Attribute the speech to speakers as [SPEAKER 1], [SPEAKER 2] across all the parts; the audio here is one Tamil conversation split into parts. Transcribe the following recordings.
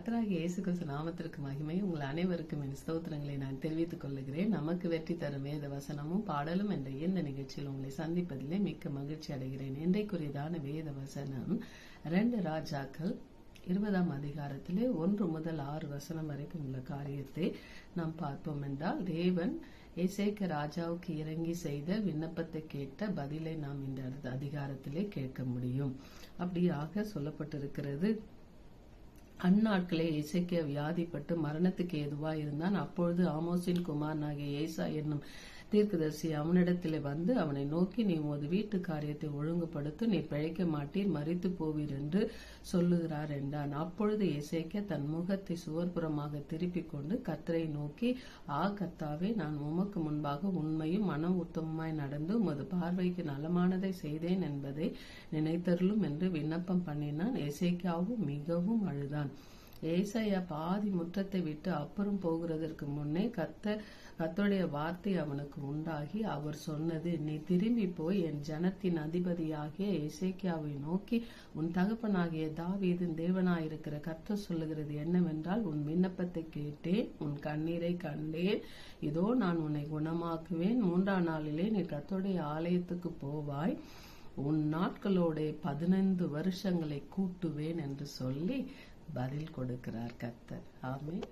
[SPEAKER 1] கர்த்தராகிய இயேசு கிறிஸ்து நாமத்திற்கு மகிமை. உங்கள் அனைவருக்கும் என் ஸ்தோத்திரங்களை நான் தெரிவித்துக் கொள்ளுகிறேன். நமக்கு வெற்றி தரும் வேத வசனமும் பாடலும் என்ற இந்த நிகழ்ச்சியில் உங்களை சந்திப்பதிலே மிக்க மகிழ்ச்சி அடைகிறேன். இன்றைக்குரியதான வேத வசனம் 2 ராஜாக்கள் 20ஆம் அதிகாரத்திலே 1 முதல் 6 வசனம் வரைக்கும் உள்ள காரியத்தை நாம் பார்ப்போம் என்றால், தேவன் எசேக்கியா ராஜாவுக்கு இறங்கி செய்த விண்ணப்பத்தை கேட்ட பதிலை நாம் இந்த அதிகாரத்திலே கேட்க முடியும். அப்படியாக சொல்லப்பட்டிருக்கிறது. அந்நாட்களே எசேக்கியா வியாதிப்பட்டு மரணத்துக்கு ஏதுவாய் இருந்தான். அப்பொழுது ஆமோசின் குமாரனாகிய ஏசா என்னும் தீர்க்கதரிசி அவனிடத்திலே வந்து அவனை நோக்கி, நீ உமது வீட்டு காரியத்தை ஒழுங்குபடுத்த, நீ பிழைக்க மாட்டீர், மரித்து போவீர் என்று சொல்லுகிறார் என்றான். அப்பொழுது எசேக்கியா தன் முகத்தை சுவர்புறமாக திருப்பிக் கொண்டு கர்த்தரை நோக்கி, கர்த்தாவே, நான் உமக்கு முன்பாக உண்மையும் மன உத்தமமாய் நடந்து உமது பார்வைக்கு நலமானதை செய்தேன் என்பதை நினைத்தருளும் என்று விண்ணப்பம் பண்ணினான். எசேக்கியாவும் மிகவும் அழுதான். ஏசாயா பாதி முற்றத்தை விட்டு அப்புறம் போகிறதற்கு முன்னே கர்த்தருடைய வார்த்தை அவனுக்கு உண்டாகி அவர் சொன்னது, நீ திரும்பி போய் என் ஜனத்தின் அதிபதியாகிய எசேக்கியாவை நோக்கி, உன் தகப்பனாகிய தாவீதின் தேவனாயிருக்கிற கர்த்தர் சொல்லுகிறது என்னவென்றால், உன் விண்ணப்பத்தை கேட்டேன், உன் கண்ணீரை கண்டேன், இதோ நான் உன்னை குணமாக்குவேன், 3ஆம் நாளிலே நீ கர்த்தருடைய ஆலயத்துக்கு போவாய், உன் நாட்களோட 15 வருஷங்களை கூட்டுவேன் என்று சொல்லி பதில் கொடுக்கிறார் கர்த்தர். ஆமென்.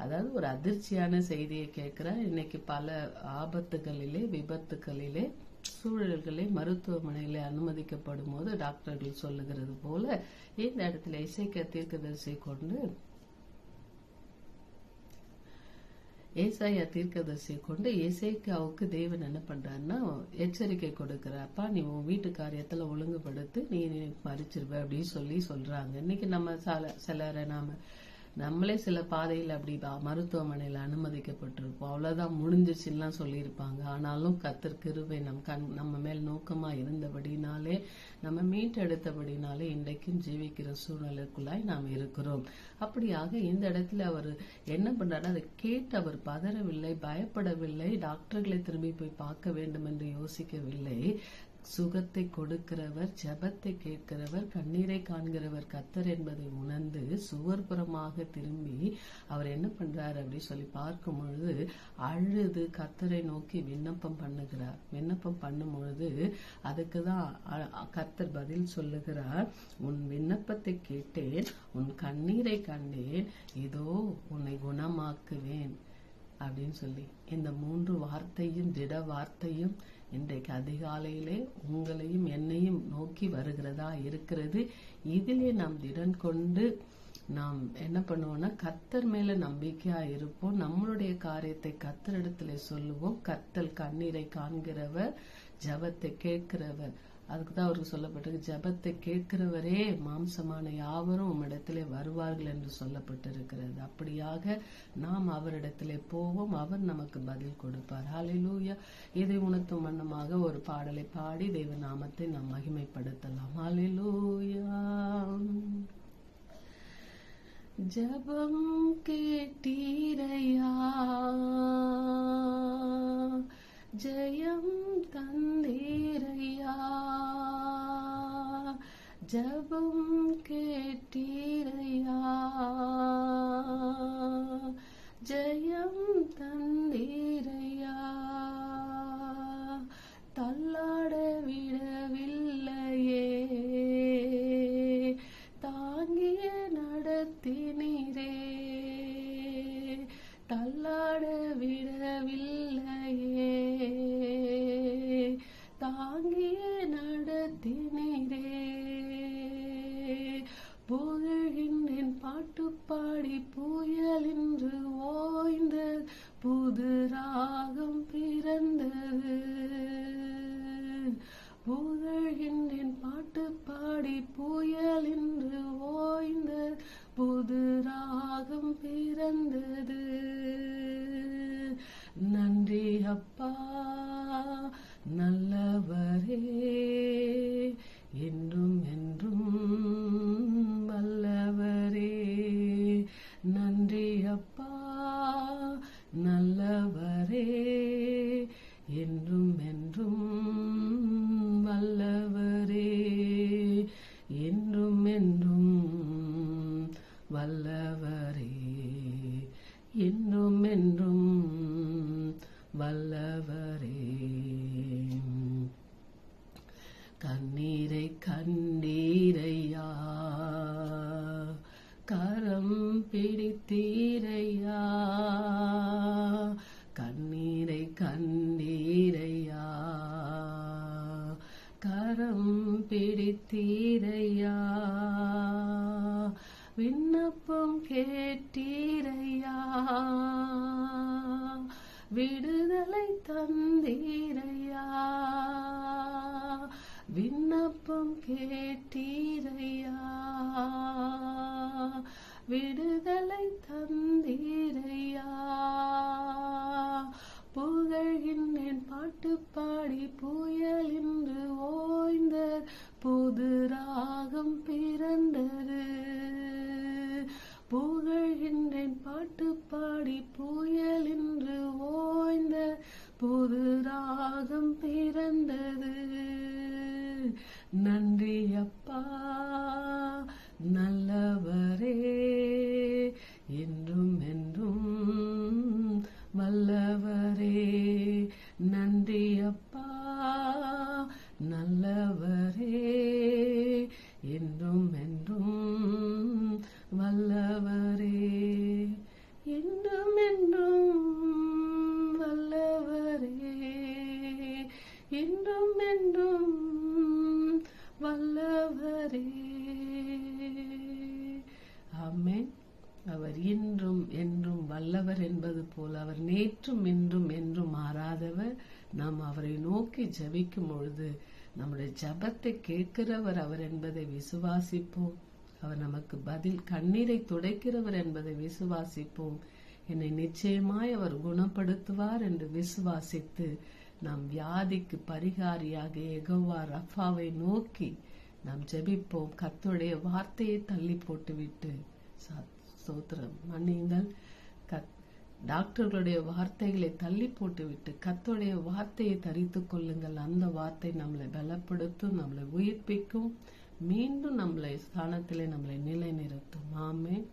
[SPEAKER 1] அதாவது ஒரு அதிர்ச்சியான செய்தியை கேட்கிறார். இன்னைக்கு பல ஆபத்துகளிலே, விபத்துகளிலே, சூழல்களே மருத்துவமனையிலே அனுமதிக்கப்படும் போது டாக்டர்கள் சொல்லுகிறது போல இந்த இடத்துல எசேக்கியா தீர்க்கதரிசியை கொண்டு ஏசாயா தீர்க்கதரிசியை கொண்டு எசேக்கியாவுக்கு தேவன் என்ன பண்றாருன்னா எச்சரிக்கை கொடுக்கிறார். அப்பா, நீ உன் வீட்டு காரியத்துல ஒழுங்குபடுத்து, நீ மறிச்சிருவ அப்படின்னு சொல்றாங்க. இன்னைக்கு நம்ம சிலரை நம்மளே சில பாதையில் அப்படி மருத்துவமனையில அனுமதிக்கப்பட்டிருப்போம். அவ்வளவுதான், முடிஞ்சிச்சுலாம் சொல்லியிருப்பாங்க. ஆனாலும் கர்த்தர் கிருபை நம்ம மேல் நோக்கமா இருந்தபடினாலே, நம்ம மீட்டெடுத்தபடினாலே இன்றைக்கும் ஜீவிக்கிற சூழ்நிலைக்குள்ளாய் நாம் இருக்கிறோம். அப்படியாக இந்த இடத்துல அவர் என்ன பண்றாரு, அதை கேட்டு அவர் பதறவில்லை, பயப்படவில்லை, டாக்டர்களை திரும்பி போய் பார்க்க வேண்டும் என்று யோசிக்கவில்லை. சுகத்தை கொடுக்கிறவர், ஜெபத்தை கேட்கிறவர், கண்ணீரை காண்கிறவர் கர்த்தர் என்பதை உணர்ந்து சுவர்புறமாக திரும்பி அவர் என்ன பண்றாரு அப்படி சொல்லி பார்க்கும் பொழுது அழுது கர்த்தரை நோக்கி விண்ணப்பம் பண்ணுகிறார். விண்ணப்பம் பண்ணும் பொழுது அதுக்குதான் கர்த்தர் பதில் சொல்லுகிறார், உன் விண்ணப்பத்தை கேட்டேன், உன் கண்ணீரை கண்டேன், இதோ உன்னை குணமாக்குவேன் அப்படின்னு சொல்லி இந்த 3 வார்த்தையும், திட வார்த்தையும் இன்றைக்கு அதிகாலையிலே உங்களையும் என்னையும் நோக்கி வருகிறதா இருக்கிறது. இதிலே நாம் திடன் கொண்டு நாம் என்ன பண்ணுவோம்னா கர்த்தர் மேல நம்பிக்கையா இருப்போம். நம்மளுடைய காரியத்தை கர்த்தரிடத்துல சொல்லுவோம். கர்த்தர் கண்ணீரை காண்கிறவர், ஜெபத்தை கேட்கிறவர். அதுக்குதான் அவருக்கு சொல்லப்பட்டிருக்கு, ஜெபத்தை கேட்கிறவரே மாம்சமான யாவரும் உம்மிடத்திலே வருவார்கள் என்று சொல்லப்பட்டிருக்கிறது. அப்படியாக நாம் அவரிடத்திலே போவோம், அவர் நமக்கு பதில் கொடுப்பார். ஹல்லேலூயா. இதை உணர்த்தும் வண்ணமாக ஒரு பாடலை பாடி தேவ நாமத்தை நாம் மகிமைப்படுத்தலாம். ஹல்லேலூயா. ஜெபம் கேட்டீரையா, ஜெயம் தந்தீரையா, ஜெபம் கேட்டீரையா, ஜெயம் தந்தீரையா, தள்ளாட விடவில்லையே, தாங்கிய நடத்தினீரே, தள்ளாட விடவில்லையே, தாங்கிய நடத்தினீரே, புகழ்கின்றேன் பாட்டு பாடி புயல் என்று ஓய்ந்த புது ராகம் பிறந்தது, புகழ்கின்றேன் பாட்டு பாடி புயல் என்று ஓய்ந்த புது ராகம் பிறந்தது. நன்றி அப்பா நல்லவரே, என்றும் என்றும் வல்லவரே, நன்றி அப்பா நல்லவரே, என்றும் என்றும் வல்லவரே, என்றும் என்றும் வல்லவரே. வல்லவரே, இன்னும் என்றும் வல்லவரே. கண்ணீரை கண்டீரையா, கரம் பிடித்தீரையா, கண்ணீரை கண்டீரையா, கரம் பிடித்தீரையா, விண்ணப்பம் கேட்டீரையா, விடுதலை தந்தீரையா, விண்ணப்பம் கேட்டீரையா, விடுதலை தந்தீரையா. புகழ்கின்றேன் பாட்டு பாடி புயல் இன்று ஓய்ந்த, புது ராகம் பிறந்தது. புகழ்கின்றேன் பாட்டு பாடி புயல் இன்று ஓய்ந்த, புது ராகம் பிறந்தது. நன்றி அப்பா நல்லவரே, என்றும் என்றும் வல்லவரே. நன்றி அப்பா நல்லவரே, என்றும் என்றும் வல்லவரே, என்றும் என்றும் வல்லவரே, என்றும் என்றும் வல்லவரே. ஆமென். அவர் இன்றும் என்றும் வல்லவர் என்பது போல அவர் நேற்றும் இன்றும் என்றும் மாறாதவர். நாம் அவரை நோக்கி ஜெபிக்கும் பொழுது நம்முடைய ஜெபத்தை கேட்கிறவர் அவர் என்பதை விசுவாசிப்போம். அவர் நமக்கு பதில் கண்ணீரை துடைக்கிறவர் என்பதை விசுவாசிப்போம். என்னை நிச்சயமாய் அவர் குணப்படுத்துவார் என்று விசுவாசித்து நாம் வியாதிக்கு பரிகாரியாக யெகோவா ரஃபாவை நோக்கி நாம் ஜெபிப்போம். கர்த்தருடைய வார்த்தையை தள்ளி போட்டுவிட்டு, ஸ்தோத்திரம் மன்னியுங்கள், டாக்டர்களுடைய வார்த்தைகளை தள்ளி போட்டுவிட்டு கர்த்தருடைய வார்த்தையை தரித்துக் கொள்ளுங்கள். அந்த வார்த்தை நம்மளை பலப்படுத்தும், நம்மளை உயிர்ப்பிக்கும், மீண்டும் நம்மளை ஸ்தானத்திலே நம்மளை நிலைநிறுத்தும். ஆமென்.